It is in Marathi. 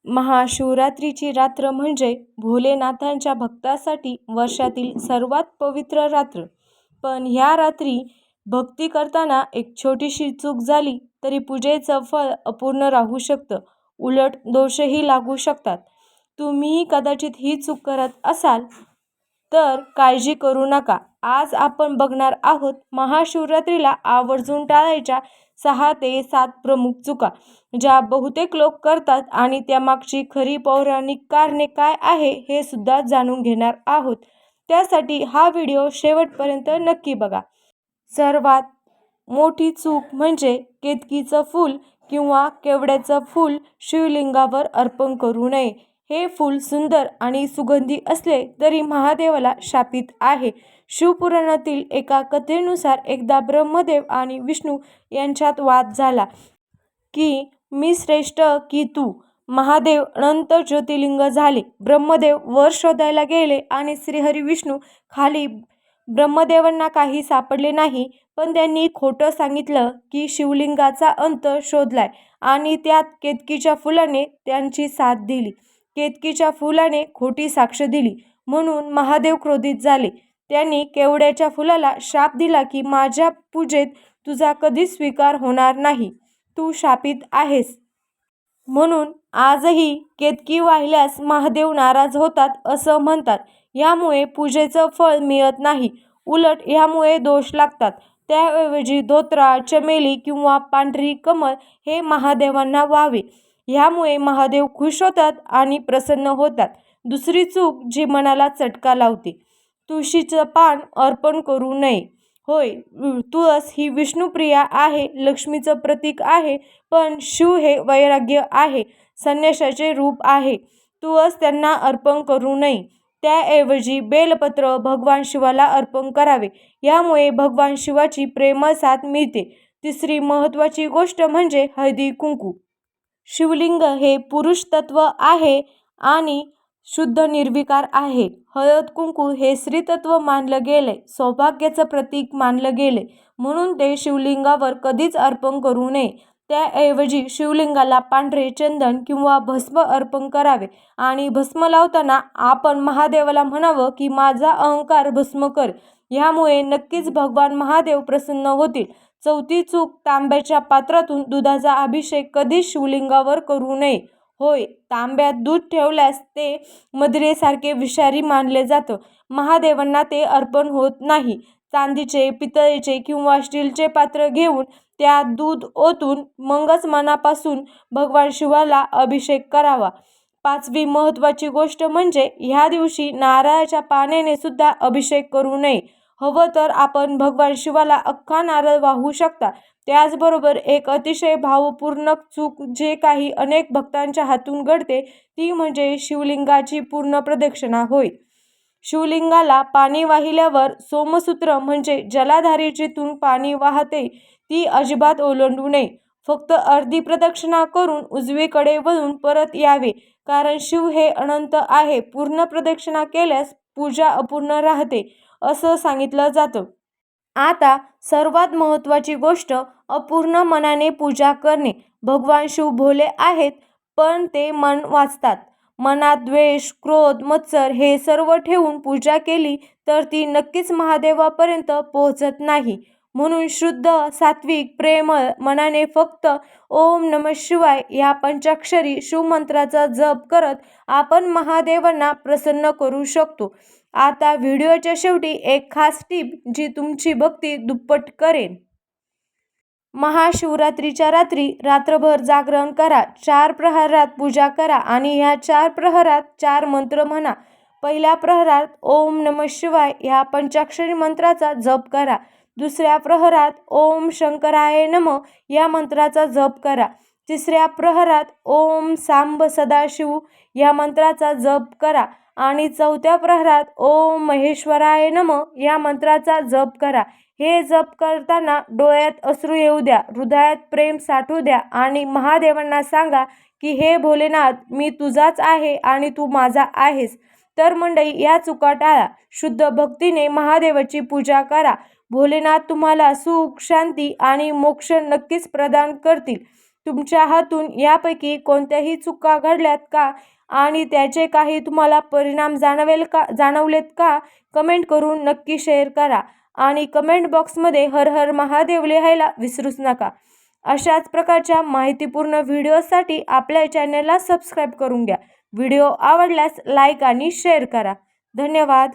महाशिवरात्रीची रात्र म्हणजे भोलेनाथांच्या भक्तासाठी वर्षातील सर्वात पवित्र रात्र. पण ह्या रात्री भक्ती करताना एक छोटीशी चूक झाली तरी पूजेचं फळ अपूर्ण राहू शकतं. उलट दोषही लागू शकतात. तुम्हीही कदाचित ही चूक करत असाल तर काळजी करू नका. आज आपण बघणार आहोत महाशिवरात्रीला आवर्जून टाळायच्या 6 ते 7 प्रमुख चुका, ज्या बहुतेक लोक करतात आणि त्यामागची खरी पौराणिक कारणे काय आहे हे सुद्धा जाणून घेणार आहोत. त्यासाठी हा व्हिडिओ शेवटपर्यंत नक्की बघा. सर्वात मोठी चूक म्हणजे केतकीचं फूल किंवा केवड्याचं फूल शिवलिंगावर अर्पण करू नये. हे फूल सुंदर आणि सुगंधी असले तरी महादेवाला शापित आहे. शिवपुराणातील एका कथेनुसार एकदा ब्रह्मदेव आणि विष्णू यांच्यात वाद झाला की मी श्रेष्ठ की तू. महादेव अनंत ज्योतिर्लिंग झाले. ब्रह्मदेव वर शोधायला गेले आणि श्रीहरी विष्णू खाली. ब्रह्मदेवांना काही सापडले नाही, पण त्यांनी खोटं सांगितलं की शिवलिंगाचा अंत शोधलाय आणि त्यात केतकीच्या फुलाने त्यांची साथ दिली. केतकीच्या फुलाने खोटी साक्ष दिली म्हणून महादेव क्रोधित झाले. त्यांनी केवड्याच्या फुलाला शाप दिला की माझ्या पूजेत तुझा कधीच स्वीकार होणार नाही, तू शापित आहेस. म्हणून आजही केतकी वाहिल्यास महादेव नाराज होतात असं म्हणतात. यामुळे पूजेचं फळ मिळत नाही, उलट यामुळे दोष लागतात. त्याऐवजी धोत्रा, चमेली किंवा पांढरी कमळ हे महादेवांना व्हावे. ह्यामुळे महादेव खुश होतात आणि प्रसन्न होतात. दुसरी चूक जी मनाला चटका लावते, तुळशीचं पान अर्पण करू नये. होय, तुळस ही विष्णुप्रिया आहे, लक्ष्मीचं प्रतीक आहे, पण शिव हे वैराग्य आहे, संन्यासाचे रूप आहे. तुळस त्यांना अर्पण करू नये. त्याऐवजी बेलपत्र भगवान शिवाला अर्पण करावे. यामुळे भगवान शिवाची प्रेमळ साथ मिळते. तिसरी महत्त्वाची गोष्ट म्हणजे हळदी कुंकू. शिवलिंग हे पुरुष तत्व आहे आणि शुद्ध निर्विकार आहे. हळद कुंकू हे स्त्रीतत्व मानलं गेले, सौभाग्याचं प्रतीक मानलं गेले, म्हणून ते शिवलिंगावर कधीच अर्पण करू नये. त्याऐवजी शिवलिंगाला पांढरे चंदन किंवा भस्म अर्पण करावे आणि भस्म लावताना आपण महादेवाला म्हणावं की माझा अहंकार भस्म कर. ह्यामुळे नक्कीच भगवान महादेव प्रसन्न होतील. चौथी चूक, तांब्याच्या पात्रातून दुधाचा अभिषेक कधीच शिवलिंगावर करू नये. होय, तांब्यात दूध ठेवल्यास ते मदिरेसारखे विषारी मानले जातं. महादेवांना ते अर्पण होत नाही. चांदीचे, पितळेचे किंवा स्टीलचे पात्र घेऊन त्यात दूध ओतून मगच मनापासून भगवान शिवाला अभिषेक करावा. पाचवी महत्त्वाची गोष्ट म्हणजे ह्या दिवशी नारळाच्या पाण्याने सुद्धा अभिषेक करू नये. हवं तर आपण भगवान शिवाला अख्खा नारळ वाहू शकता. त्याचबरोबर एक अतिशय भावपूर्ण चूक जे काही अनेक भक्तांच्या हातून घडते ती म्हणजे शिवलिंगाची पूर्ण प्रदक्षिणा. होय, शिवलिंगाला पाणी वाहिल्यावर सोमसूत्र म्हणजे जलाधारे जिथून पाणी वाहते ती अजिबात ओलांडू नये. फक्त अर्धी प्रदक्षिणा करून उजवीकडे वळून परत यावे, कारण शिव हे अनंत आहे. पूर्ण प्रदक्षिणा केल्यास पूजा अपूर्ण राहते असं सांगितलं जातं. आता सर्वात महत्त्वाची गोष्ट, अपूर्ण मनाने पूजा करणे. भगवान शिव भोले आहेत, पण ते मन वाचतात. मनात द्वेष, क्रोध, मत्सर हे सर्व ठेवून पूजा केली तर ती नक्कीच महादेवापर्यंत पोहोचत नाही. म्हणून शुद्ध, सात्विक, प्रेमळ मनाने फक्त ओम नमः शिवाय या पंचाक्षरी शिवमंत्राचा जप करत आपण महादेवांना प्रसन्न करू शकतो. आता व्हिडिओच्या शेवटी एक खास टीप जी तुमची भक्ती दुप्पट करेन. महाशिवरात्रीच्या रात्री रात्रभर जागरण करा. 4 प्रहरात पूजा करा आणि ह्या 4 प्रहरात 4 मंत्र म्हणा. पहिल्या प्रहरात ओम नमः शिवाय या पंचाक्षरी मंत्राचा जप करा. दुसऱ्या प्रहरात ओम शंकराय नमः या मंत्राचा जप करा. तिसऱ्या प्रहरात ओम सांब सदाशिव या मंत्राचा जप करा आणि चौथ्या प्रहरात ओम महेश्वराय नमः या मंत्राचा जप करा. हे जप करताना डोळ्यात अश्रू येऊ द्या, हृदयात प्रेम साठू द्या आणि महादेवांना सांगा की हे भोलेनाथ, मी तुझाच आहे आणि तू माझा आहेस. तर मंडळी, या चुका टाळा. शुद्ध भक्तीने महादेवाची पूजा करा. भोलेनाथ तुम्हाला सुख, शांती आणि मोक्ष नक्कीच प्रदान करतील. तुमच्या हातून यापैकी कोणत्याही चुका घडल्यात का आणि त्याचे काही तुम्हाला परिणाम जाणवलेत का? कमेंट करून नक्की शेअर करा आणि कमेंट बॉक्समध्ये हर हर महादेव लिहायला विसरूच नका. अशाच प्रकारच्या माहितीपूर्ण व्हिडिओसाठी आपल्या चॅनलला सबस्क्राईब करून घ्या. व्हिडिओ आवडल्यास लाईक आणि शेअर करा. धन्यवाद.